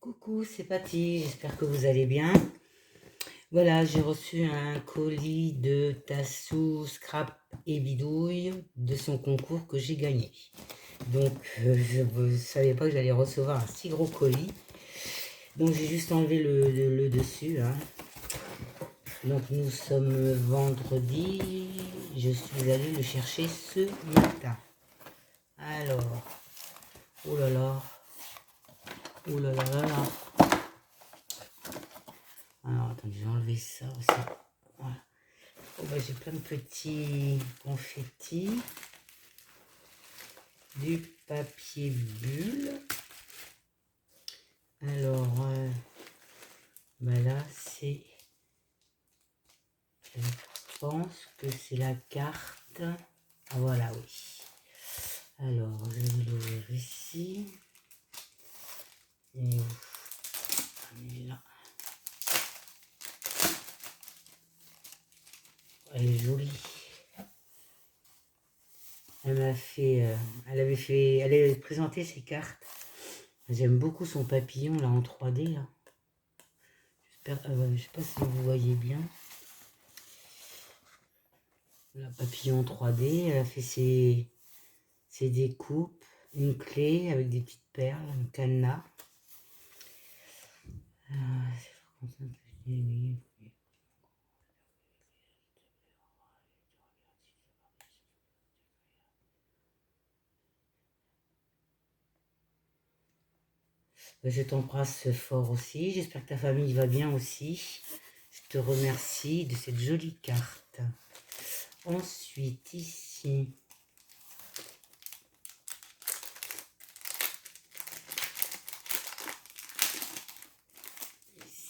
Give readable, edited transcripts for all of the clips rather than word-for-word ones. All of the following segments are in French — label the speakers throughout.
Speaker 1: Coucou, c'est Patty, j'espère que vous allez bien. Voilà, j'ai reçu un colis de Tassou, Scrap et Bidouille de son concours que j'ai gagné. Donc, je ne savais pas que j'allais recevoir un si gros colis. Donc, j'ai juste enlevé le dessus, hein. Donc, nous sommes vendredi. Je suis allée le chercher ce matin. Alors, oh là là, oh là là là là. Alors, attendez, j'ai enlevé ça aussi. Voilà. Oh, bah, j'ai plein de petits confettis. Du papier bulle. Alors, bah là, c'est... Je pense que c'est la carte. Ah, voilà, oui. Alors, je vais l'ouvrir ici. Et elle est là. Elle est jolie. Elle avait présenté ses cartes. J'aime beaucoup son papillon là en 3D là. Je sais pas si vous voyez bien. Le papillon en 3D, elle a fait ses découpes, une clé avec des petites perles, un cadenas. Je t'embrasse fort aussi. J'espère que ta famille va bien aussi. Je te remercie de cette jolie carte. Ensuite, ici.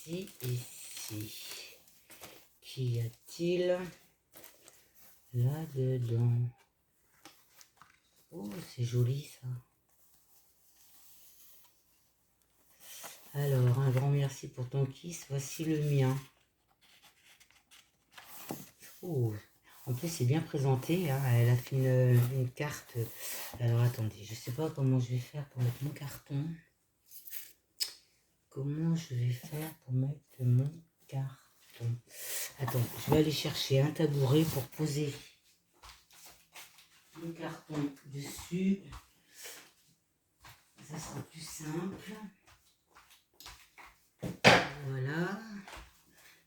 Speaker 1: Ici. Qu'y a-t-il là-dedans? Oh, c'est joli ça. Alors, un grand merci pour ton kiss. Voici le mien. Oh, en plus, c'est bien présenté. Hein. Elle a fait une carte. Alors, attendez, je ne sais pas comment je vais faire pour mettre mon carton. Comment je vais faire pour mettre mon carton? Attends, je vais aller chercher un tabouret pour poser le carton dessus. Ça sera plus simple. Voilà.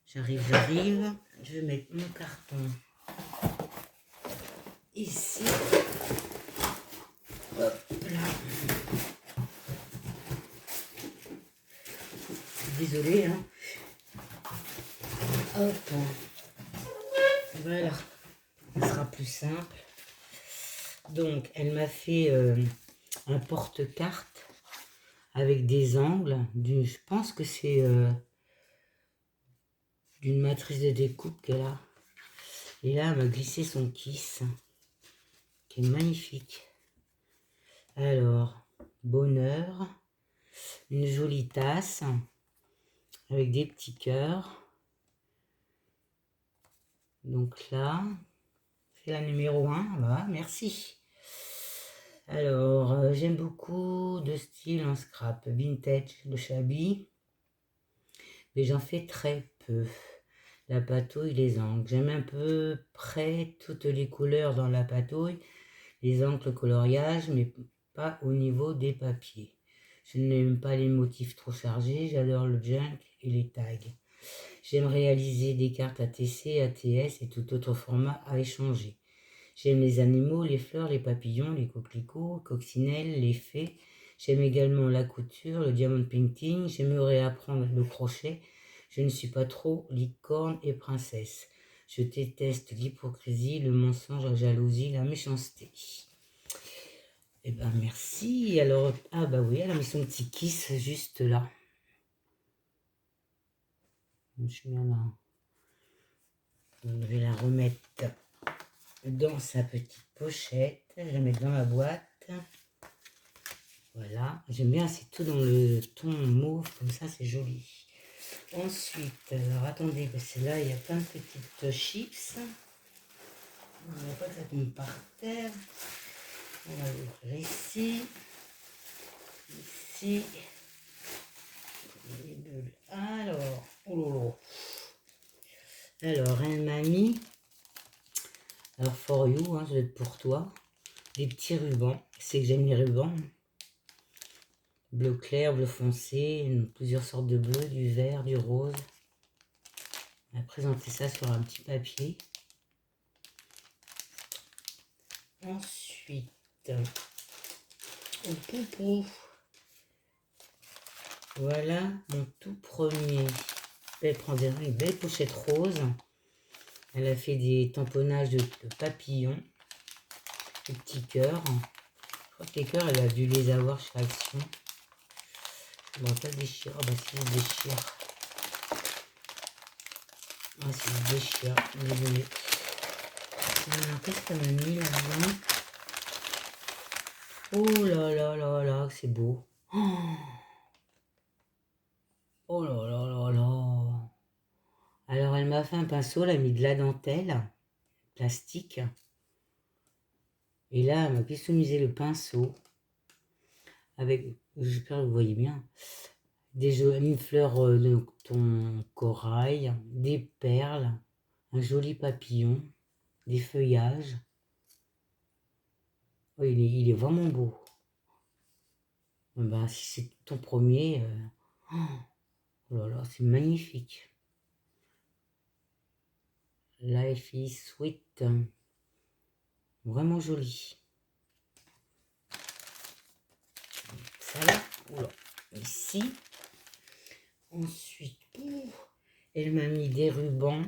Speaker 1: J'arrive. Je vais mettre mon carton ici. Hop là. Désolée, hein. Hop. Voilà. Ça sera plus simple. Donc, elle m'a fait un porte-carte avec des angles. Je pense que c'est d'une matrice de découpe qu'elle a. Et là, elle m'a glissé son kiss, qui est magnifique. Alors, bonheur, une jolie tasse avec des petits cœurs. Donc là, c'est la numéro 1. Voilà, merci. Alors, j'aime beaucoup de style en scrap, vintage de Shabby, mais j'en fais très peu. La patouille, les angles. J'aime un peu près toutes les couleurs dans la patouille, les angles, le coloriage, mais pas au niveau des papiers. Je n'aime pas les motifs trop chargés, j'adore le junk et les tags. J'aime réaliser des cartes ATC, ATS et tout autre format à échanger. J'aime les animaux, les fleurs, les papillons, les coquelicots, coccinelles, les fées. J'aime également la couture, le diamond painting. J'aimerais apprendre le crochet. Je ne suis pas trop licorne et princesse. Je déteste l'hypocrisie, le mensonge, la jalousie, la méchanceté. Eh ben merci. Alors, ah bah oui, elle a mis son petit kiss juste là. Je vais la remettre dans sa petite pochette. Je vais la mettre dans la boîte. Voilà, j'aime bien, c'est tout dans le ton mauve, comme ça, c'est joli. Ensuite, alors attendez, parce que là, il y a plein de petites chips. On ne va pas que ça tombe par terre. On va l'ouvrir ici. Ici. Alors, elle m'a mis, alors for you, hein, ça doit être pour toi, des petits rubans. C'est que j'aime les rubans. Bleu clair, bleu foncé, plusieurs sortes de bleu, du vert, du rose. On va présenter ça sur un petit papier. Ensuite, voilà mon tout premier. Elle prend une belle pochette rose. Elle a fait des tamponnages de papillons, des petits cœurs. Je crois que les cœurs, elle a dû les avoir chez Action. Bon, pas se déchire. Oh bah si, ça se déchire. Ah, si, ça se déchire. Désolé. Alors, qu'est-ce qu'elle m'a mis là-dedans? Oh là là là là, c'est beau. Oh là là là là. Alors, elle m'a fait un pinceau, elle a mis de la dentelle plastique. Et là, elle m'a customisé le pinceau avec, j'espère que vous voyez bien, une fleur de ton corail, des perles, un joli papillon, des feuillages. Oh, il est vraiment beau. Ben, si c'est ton premier, oh là là, c'est magnifique. Life is sweet. Vraiment joli. Ça là, oula, ici. Ensuite, elle m'a mis des rubans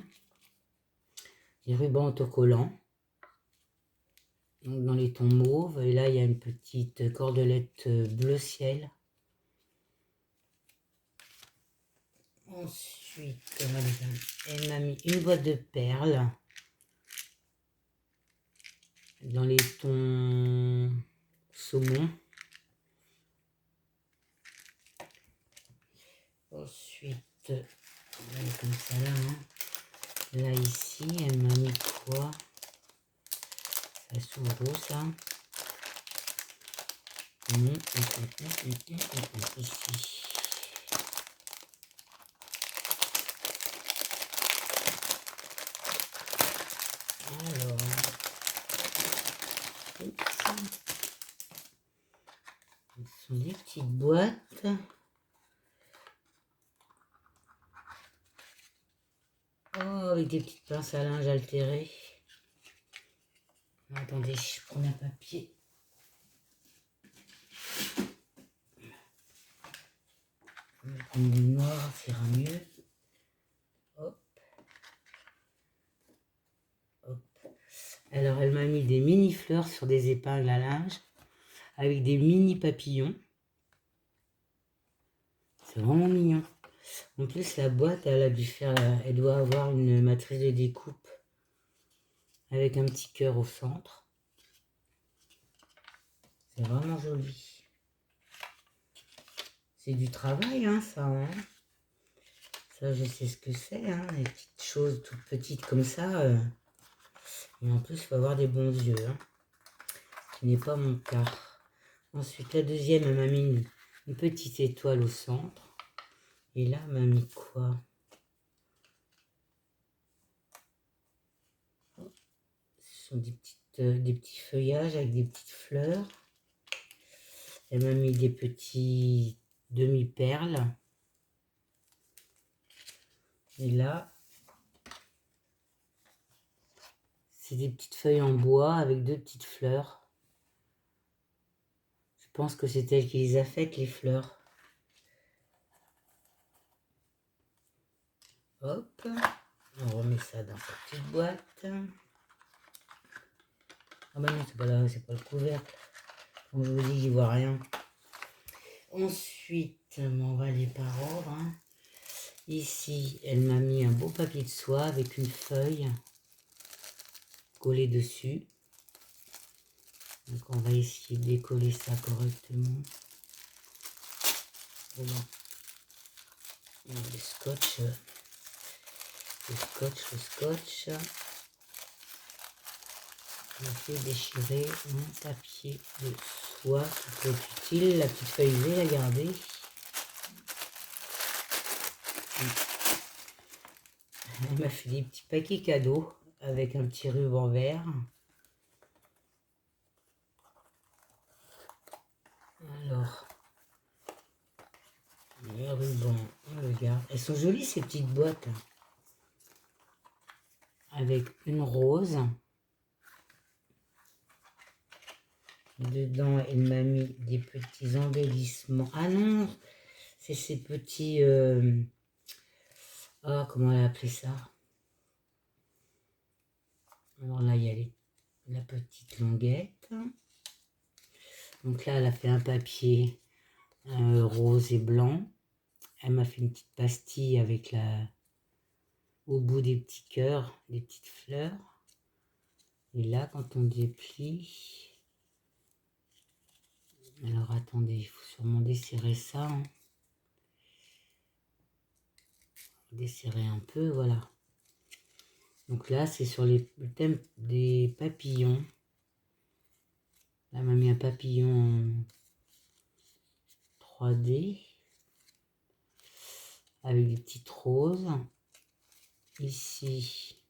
Speaker 1: autocollants. Donc dans les tons mauves. Et là, il y a une petite cordelette bleu ciel. Ensuite, elle m'a mis une boîte de perles. Dans les tons saumon. Ensuite, comme ça là. Hein. Là, ici, elle m'a mis quoi? Ça s'ouvre ça. Ici. Alors, ce sont des petites boîtes. Oh, avec des petites pinces à linge altérées. Attendez, je prends un papier. Je vais prendre du noir, ça ira mieux. Hop. Hop. Alors, elle m'a mis des mini fleurs sur des épingles à linge avec des mini papillons. C'est vraiment mignon. En plus, la boîte, elle doit avoir une matrice de découpe avec un petit cœur au centre. C'est vraiment joli. C'est du travail, hein, ça. Hein. Ça, je sais ce que c'est, hein, les petites choses toutes petites comme ça. Et en plus, il faut avoir des bons yeux. Hein, ce qui n'est pas mon cas. Ensuite, la deuxième, elle m'a mis une petite étoile au centre. Et là, elle m'a mis quoi? Ce sont des petits feuillages avec des petites fleurs. Elle m'a mis des petits demi-perles. Et là, c'est des petites feuilles en bois avec deux petites fleurs. Je pense que c'est elle qui les a faites, les fleurs. Hop, on remet ça dans sa petite boîte. Ah bah non, c'est pas le couvercle. Comme je vous dis, j'y vois rien. Ensuite, on va aller par ordre. Hein. Ici, elle m'a mis un beau papier de soie avec une feuille collée dessus. Donc on va essayer de décoller ça correctement. Voilà. Le scotch. On fait déchirer mon papier de soie qui peut être utile. La petite feuille, je vais la garder. Elle m'a fait des petits paquets cadeaux avec un petit ruban vert. Alors, le ruban, on le garde. Elles sont jolies ces petites boîtes. Avec une rose. Dedans, elle m'a mis des petits embellissements. Ah non, c'est ces petits... oh, comment elle a appelé ça? Alors là, il y a la petite languette. Donc là, elle a fait un papier rose et blanc. Elle m'a fait une petite pastille avec au bout des petits cœurs, des petites fleurs. Et là, quand on déplie... Alors attendez, il faut sûrement desserrer ça. Hein. Desserrer un peu, voilà. Donc là, c'est sur le thème des papillons. Là, elle m'a mis un papillon en 3D. Avec des petites roses. Ici.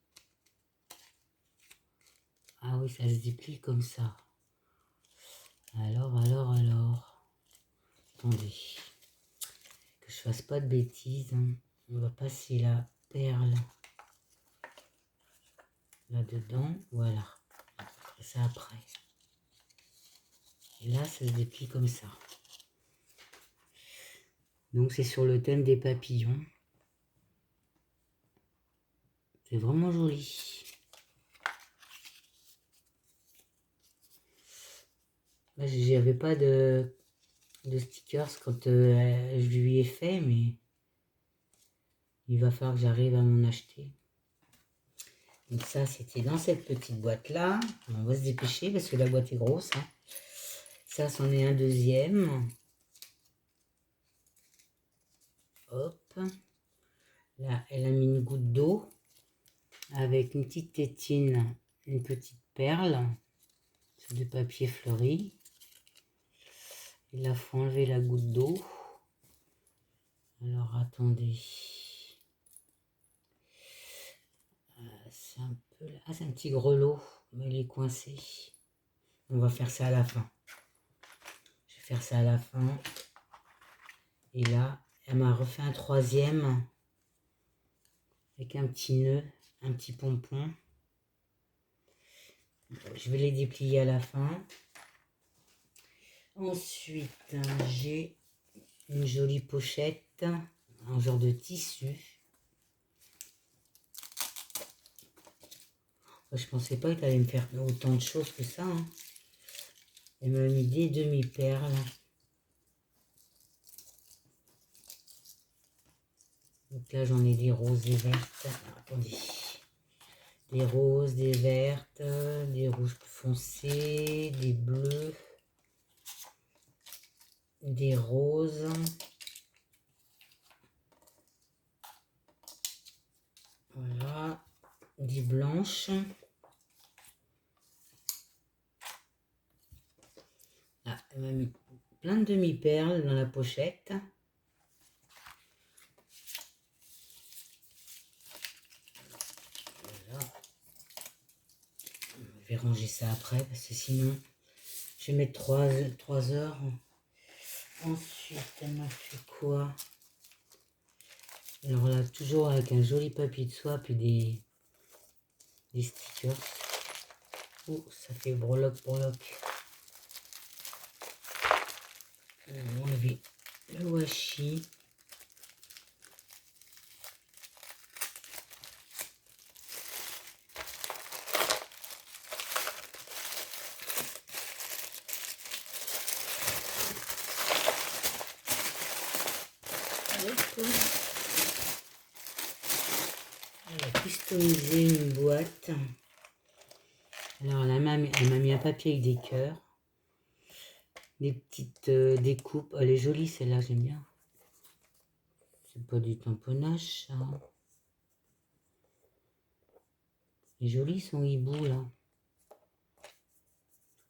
Speaker 1: Ah oui, ça se déplie comme ça. Alors. Attendez. Que je fasse pas de bêtises. Hein. On va passer la perle là-dedans. Voilà. On fera ça après. Et là, ça se déplie comme ça. Donc, c'est sur le thème des papillons. C'est vraiment joli. Là, j'avais pas de stickers quand je lui ai fait, mais il va falloir que j'arrive à m'en acheter. Donc ça, c'était dans cette petite boîte-là. On va se dépêcher parce que la boîte est grosse. Hein. Ça, c'en est un deuxième. Hop. Là, elle a mis une goutte d'eau avec une petite tétine, une petite perle sur du papier fleuri. Et là, il faut enlever la goutte d'eau. Alors, attendez. C'est un peu... Ah, c'est un petit grelot, mais il est coincé. On va faire ça à la fin. Je vais faire ça à la fin. Et là, elle m'a refait un troisième avec un petit nœud, un petit pompon. Je vais les déplier à la fin. Ensuite, j'ai une jolie pochette en genre de tissu. Je pensais pas qu'elle allait me faire autant de choses que ça. Hein. Elle m'a mis des demi-perles. Donc là, j'en ai des roses et vertes. Alors, attendez. Des roses, des vertes, des rouges plus foncés, des bleus, des roses. Voilà. Des blanches. Là, elle m'a mis plein de demi-perles dans la pochette. Voilà. Je vais ranger ça après parce que sinon je vais mettre 3 heures. Ensuite, elle m'a fait quoi? Alors là, toujours avec un joli papier de soie puis des stickers. Oh, ça fait breloque. On va enlever le washi. Elle a customisé une boîte. Alors elle m'a mis un papier avec des cœurs. Des petites découpes. Elle est jolie celle-là, j'aime bien. C'est pas du tamponnage, ça. Il est joli son hibou, là.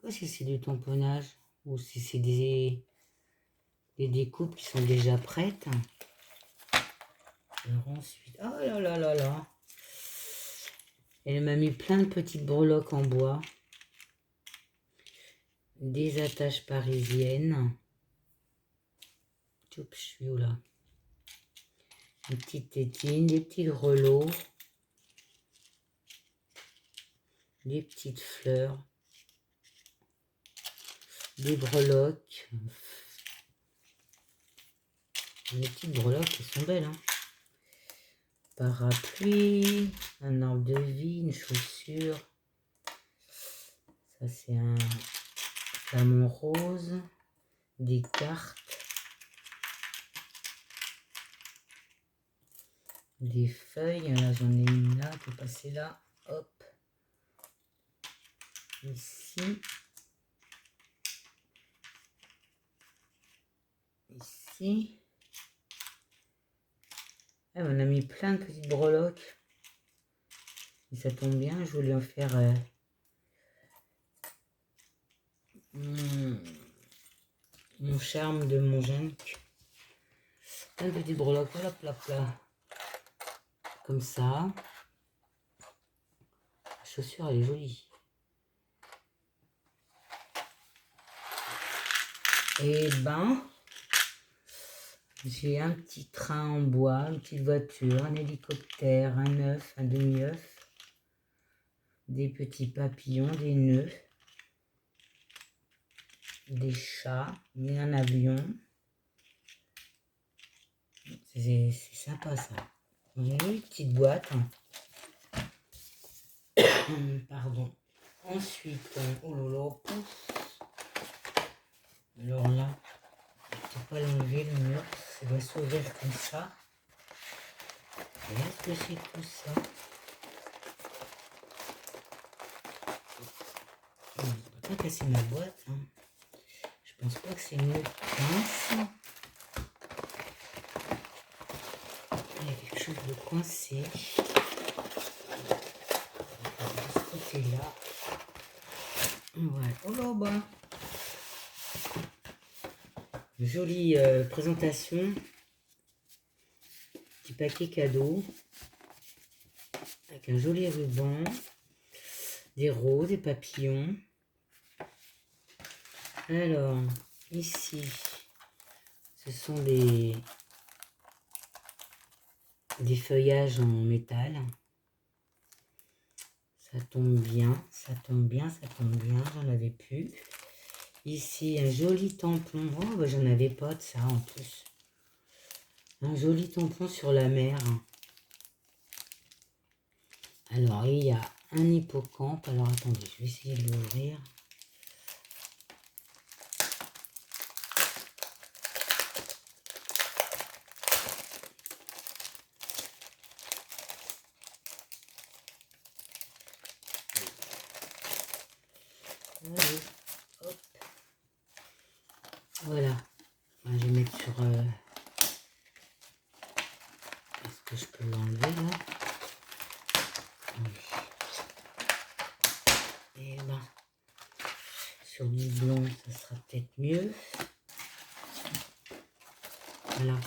Speaker 1: Je sais pas si c'est du tamponnage ou si c'est des découpes qui sont déjà prêtes. Alors ensuite... Oh là là là là. Elle m'a mis plein de petites breloques en bois. Des attaches parisiennes. Oups, je suis où là? Une petite tétine, des petits grelots. Des petites fleurs. Des breloques. Les petites breloques, elles sont belles, hein. Parapluie, un arbre de vie, une chaussure. Ça, c'est un flamant rose. Des cartes. Des feuilles. Là, j'en ai une là qui est passée là. Hop. Ici. Ici. Ah, on a mis plein de petites breloques. Et ça tombe bien, je voulais en faire mon charme de mon junk. Plein de petites breloques, voilà, plat. Comme ça. La chaussure, elle est jolie. Et ben, j'ai un petit train en bois, une petite voiture, un hélicoptère, un œuf, un demi-œuf, des petits papillons, des nœuds, des chats, un avion. C'est sympa ça. J'ai une petite boîte. Pardon. Ensuite, oh là là, pouf. Alors là, je ne peux pas l'enlever le mur, ça va s'ouvrir comme ça. Qu'est-ce que c'est tout ça? Je ne vais pas casser ma boîte. Hein. Je pense pas que c'est une pince. Il y a quelque chose de coincé. De ce côté-là. Voilà. Oh là bas. Jolie présentation. Petit paquet cadeau. Avec un joli ruban. Des roses, des papillons. Alors, ici, ce sont des feuillages en métal. Ça tombe bien, ça tombe bien, ça tombe bien. J'en avais plus. Ici, un joli tampon. Oh, bah, j'en avais pas de ça en plus. Un joli tampon sur la mer. Alors, il y a un hippocampe. Alors, attendez, je vais essayer de l'ouvrir. Allez, hop. Voilà. Je vais mettre sur... Est-ce que je peux l'enlever là? Oui. Et ben, sur du blanc, ça sera peut-être mieux. Voilà.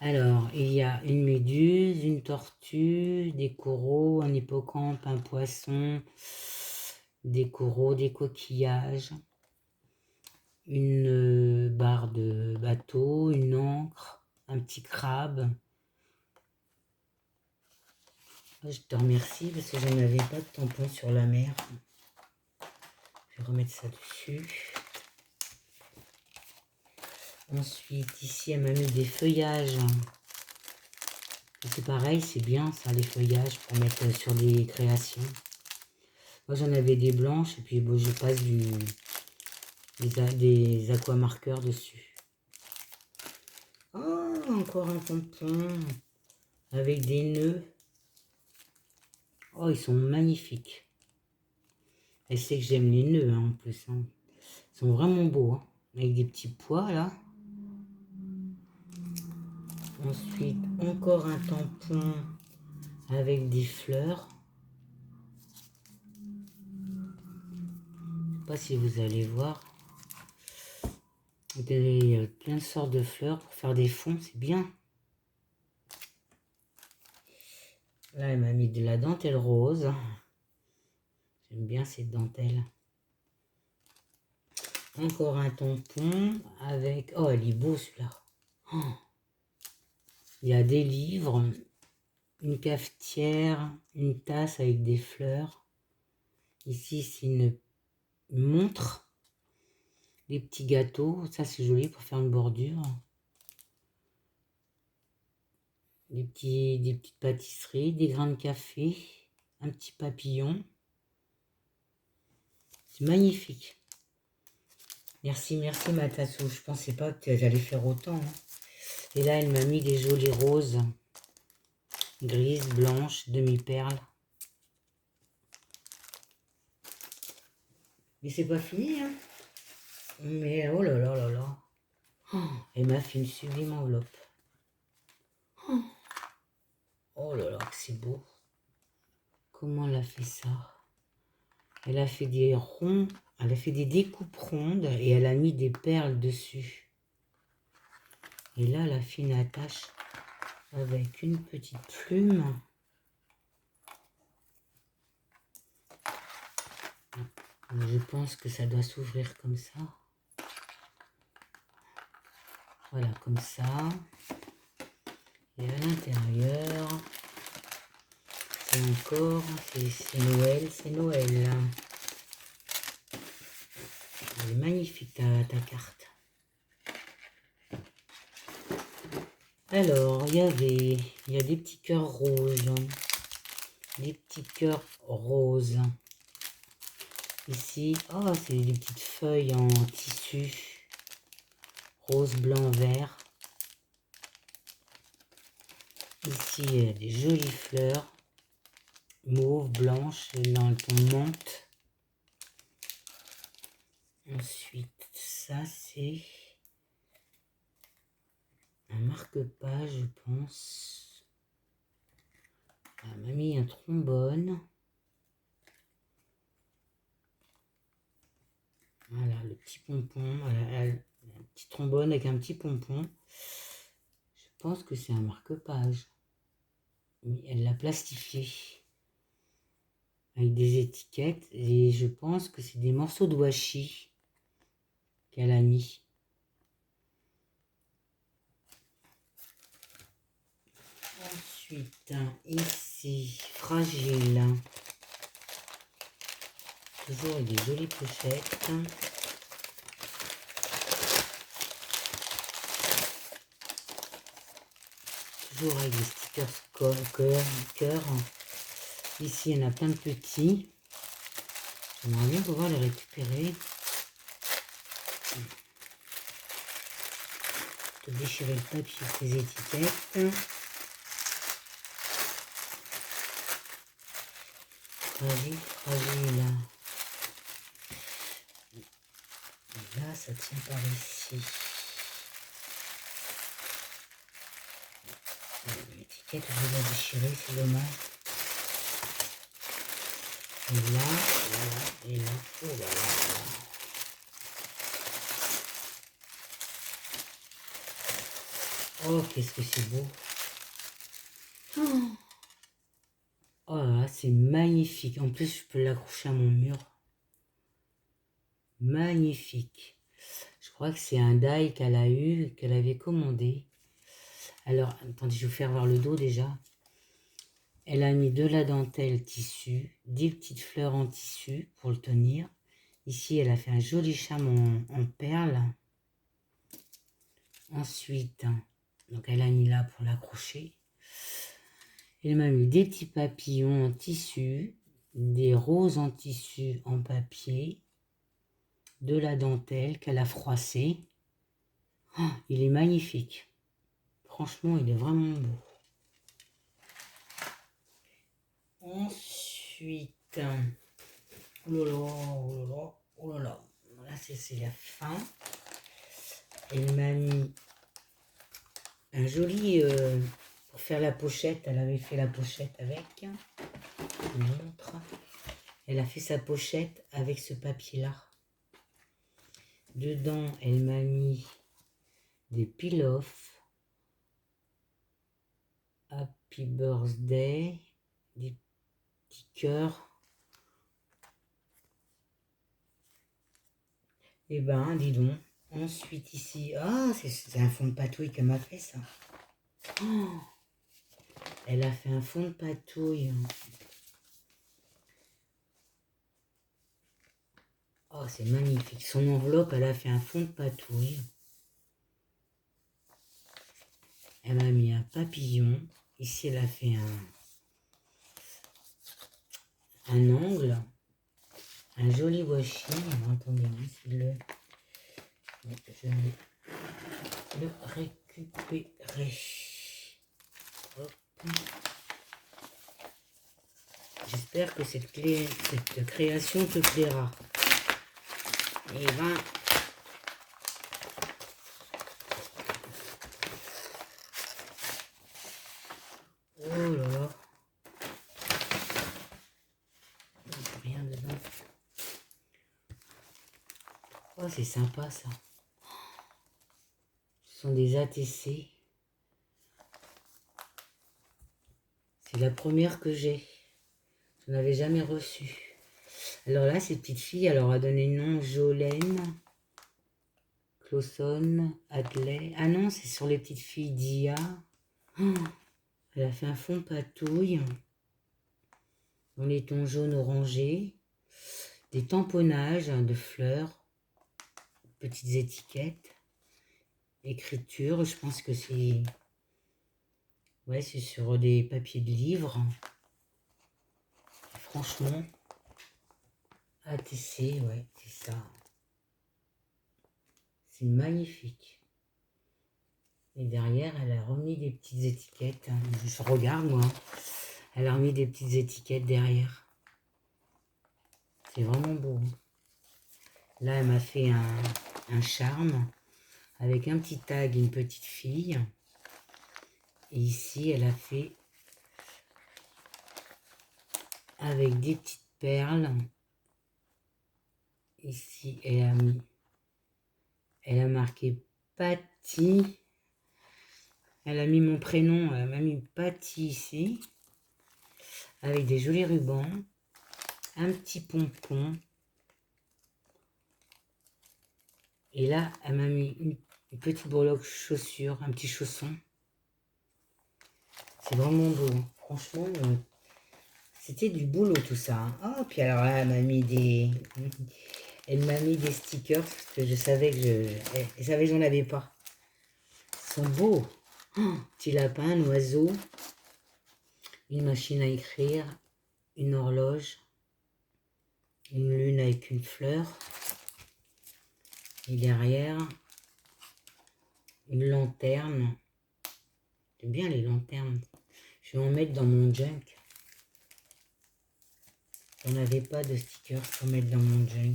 Speaker 1: Alors, il y a une méduse, une tortue, des coraux, un hippocampe, un poisson, des coraux, des coquillages, une barre de bateau, une ancre, un petit crabe. Je te remercie parce que je n'avais pas de tampon sur la mer. Je vais remettre ça dessus. Ensuite, ici, elle m'a mis des feuillages. C'est pareil, c'est bien ça, les feuillages pour mettre sur des créations. Moi, j'en avais des blanches et puis bon, je passe des aquamarqueurs dessus. Oh, encore un tampon avec des nœuds. Oh, ils sont magnifiques. Elle sait que j'aime les nœuds hein, en plus. Hein. Ils sont vraiment beaux. Hein, avec des petits pois là. Ensuite, encore un tampon avec des fleurs. Je sais pas si vous allez voir. Plein de sortes de fleurs pour faire des fonds, c'est bien. Là, elle m'a mis de la dentelle rose. J'aime bien cette dentelle. Encore un tampon avec... Oh, elle est beau celui-là. Oh. Il y a des livres, une cafetière, une tasse avec des fleurs. Ici, c'est une montre. Des petits gâteaux. Ça, c'est joli pour faire une bordure. Des petites pâtisseries, des grains de café. Un petit papillon. C'est magnifique. Merci, merci ma tassou. Je pensais pas que j'allais faire autant. Hein. Et là, elle m'a mis des jolies roses. Grises, blanches, demi-perles. Mais c'est pas fini, hein. Mais oh là là là là. Oh, elle m'a fait une sublime enveloppe. Oh là là, que c'est beau. Comment elle a fait ça? Elle a fait des ronds, elle a fait des découpes rondes et elle a mis des perles dessus. Et là, elle a fait une attache avec une petite plume. Je pense que ça doit s'ouvrir comme ça. Voilà, comme ça. Et à l'intérieur, c'est encore, c'est Noël, c'est Noël. Elle est magnifique ta carte. Alors, il y a des petits cœurs roses. Des petits cœurs roses. Ici, oh, c'est des petites feuilles en tissu. Rose, blanc, vert. Ici, il y a des jolies fleurs. Mauve, blanche, dans le ton menthe. Ensuite, ça, c'est un marque-page, je pense. Elle m'a mis un trombone. Voilà, le petit pompon. Voilà, un petit trombone avec un petit pompon. Je pense que c'est un marque-page. Mais elle l'a plastifié. Avec des étiquettes. Et je pense que c'est des morceaux de washi qu'elle a mis. Ensuite, ici, fragile. Toujours avec des jolies pochettes. Toujours avec des stickers cœur. Ici, il y en a plein de petits. J'aimerais bien pouvoir les récupérer. De déchirer le papier de ces étiquettes. Fragile, fragile. Et là, ça tient par ici. L'étiquette, je vais la déchirer, c'est dommage. Et là, et là, oh là là. Oh, qu'est-ce que c'est beau. Oh là là, c'est magnifique. En plus, je peux l'accrocher à mon mur. Magnifique. Je crois que c'est un die qu'elle a eu, qu'elle avait commandé. Alors, attendez, je vais vous faire voir le dos déjà. Elle a mis de la dentelle tissu, des petites fleurs en tissu pour le tenir. Ici, elle a fait un joli charme en perles. Ensuite, donc elle a mis là pour l'accrocher. Elle m'a mis des petits papillons en tissu, des roses en tissu en papier, de la dentelle qu'elle a froissée. Oh, il est magnifique. Franchement, il est vraiment beau. Ensuite, oh là là, oh là là, oh là là. Là, c'est la fin. Elle m'a mis un joli... pour faire la pochette, elle avait fait la pochette avec. Je vous montre. Elle a fait sa pochette avec ce papier-là. Dedans, elle m'a mis des peel-off. Happy Birthday. des petits cœurs. Et ben, dis donc. Ensuite, ici, ah, c'est un fond de patouille qu'elle m'a fait, ça. Oh, elle a fait un fond de patouille. Oh, c'est magnifique. Son enveloppe, elle a fait un fond de patouille. Elle m'a mis un papillon. Ici, elle a fait un angle. Un joli washi. Attendez, je vais le récupérer. Hop. J'espère que cette création te plaira. Et ben, oh là là, rien dedans. Oh, c'est sympa ça. Ce sont des ATC. C'est la première que j'ai. Je n'avais jamais reçu. Alors là, cette petite fille, elle leur a donné le nom Jolène, Clauson, Adley. Ah non, c'est sur les petites filles d'IA. Oh, elle a fait un fond de patouille dans les tons jaunes orangés, des tamponnages de fleurs, petites étiquettes, écriture. Je pense que c'est, ouais, c'est sur des papiers de livres. Franchement, ATC, ouais, c'est ça. C'est magnifique. Et derrière, elle a remis des petites étiquettes. Je regarde, moi. Elle a remis des petites étiquettes derrière. C'est vraiment beau. Là, elle m'a fait un charme avec un petit tag, une petite fille. Et ici, elle a fait avec des petites perles. Ici, elle a marqué Patty. Elle a mis mon prénom, elle m'a mis Patty ici. Avec des jolis rubans. Un petit pompon. Et là, elle m'a mis une petite breloque chaussure, un petit chausson. C'est vraiment beau. Franchement, c'était du boulot tout ça. Hein. Oh, puis alors là, elle m'a mis des stickers parce que je savais que j'en avais pas. Ils sont beaux. Oh, petit lapin, un oiseau, une machine à écrire, une horloge, une lune avec une fleur. Et derrière, une lanterne. J'aime bien les lanternes. Je vais en mettre dans mon junk. On n'avait pas de stickers pour mettre dans mon junk.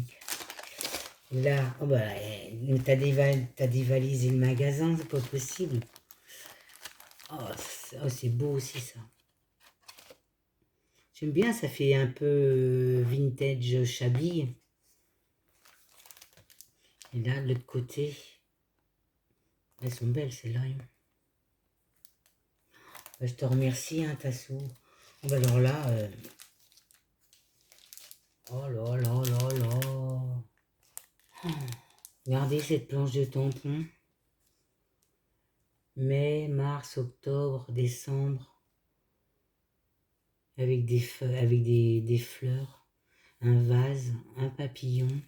Speaker 1: Là, oh bah, t'as dévalisé le magasin, c'est pas possible. Oh, c'est beau aussi ça. J'aime bien, ça fait un peu vintage Chablis. Et là, de l'autre côté, elles sont belles celles-là. Je te remercie, hein, Tassou. Oh, bah alors là, oh là là là là. Oh, regardez cette planche de tampon. Mai, mars, octobre, décembre. Avec des feuilles, avec des fleurs. Un vase, un papillon.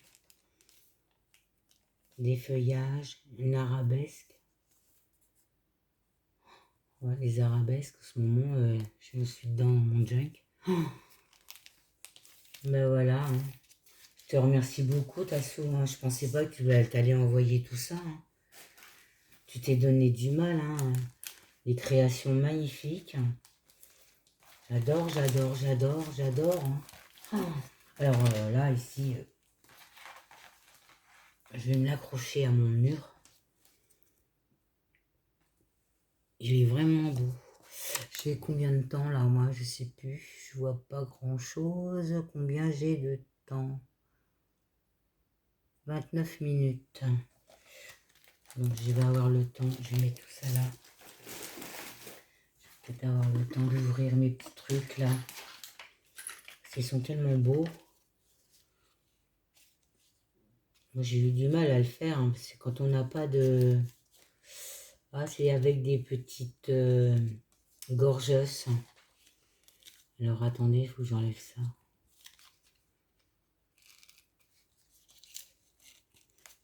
Speaker 1: Des feuillages, une arabesque. Ouais, les arabesques, en ce moment, je me suis dans mon junk. Oh, ben voilà. Hein. Je te remercie beaucoup, Tassou. Hein. Je pensais pas que tu allais envoyer tout ça. Hein. Tu t'es donné du mal. Hein. Des créations magnifiques. J'adore, j'adore, j'adore, j'adore. Hein. Oh. Alors là, ici, je vais me l'accrocher à mon mur. Il est vraiment beau. J'ai combien de temps là, moi, je sais plus. Je vois pas grand chose. Combien j'ai de temps? 29 minutes. Donc je vais avoir le temps. Je vais mettre tout ça là. Je vais peut-être avoir le temps d'ouvrir mes petits trucs là. Ils sont tellement beaux. Moi, j'ai eu du mal à le faire, hein, parce que quand on n'a pas de... Ah, c'est avec des petites gorgeuses. Alors, attendez, il faut que j'enlève ça.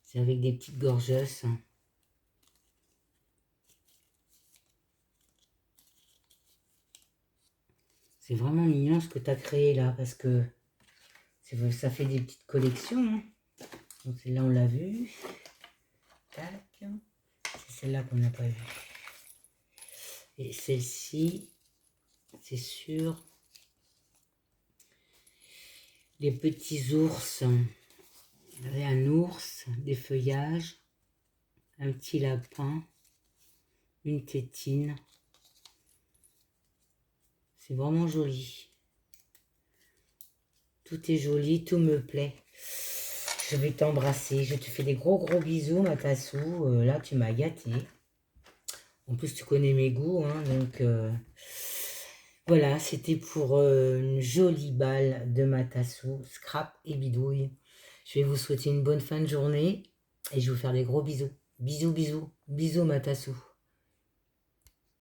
Speaker 1: C'est avec des petites gorgeuses. C'est vraiment mignon ce que tu as créé là, parce que ça fait des petites collections. Hein. Donc celle-là, on l'a vue. Tac. C'est celle-là qu'on n'a pas vue. Et celle-ci, c'est sur les petits ours. Il y avait un ours, des feuillages, un petit lapin, une tétine. C'est vraiment joli. Tout est joli, tout me plaît. Je vais t'embrasser. Je te fais des gros bisous, ma tassou. Là, tu m'as gâté. En plus, tu connais mes goûts. Hein, donc, voilà, c'était pour une jolie balle de ma tassou. Scrap et bidouille. Je vais vous souhaiter une bonne fin de journée. Et je vais vous faire des gros bisous. Bisous, bisous. Bisous, ma tassou.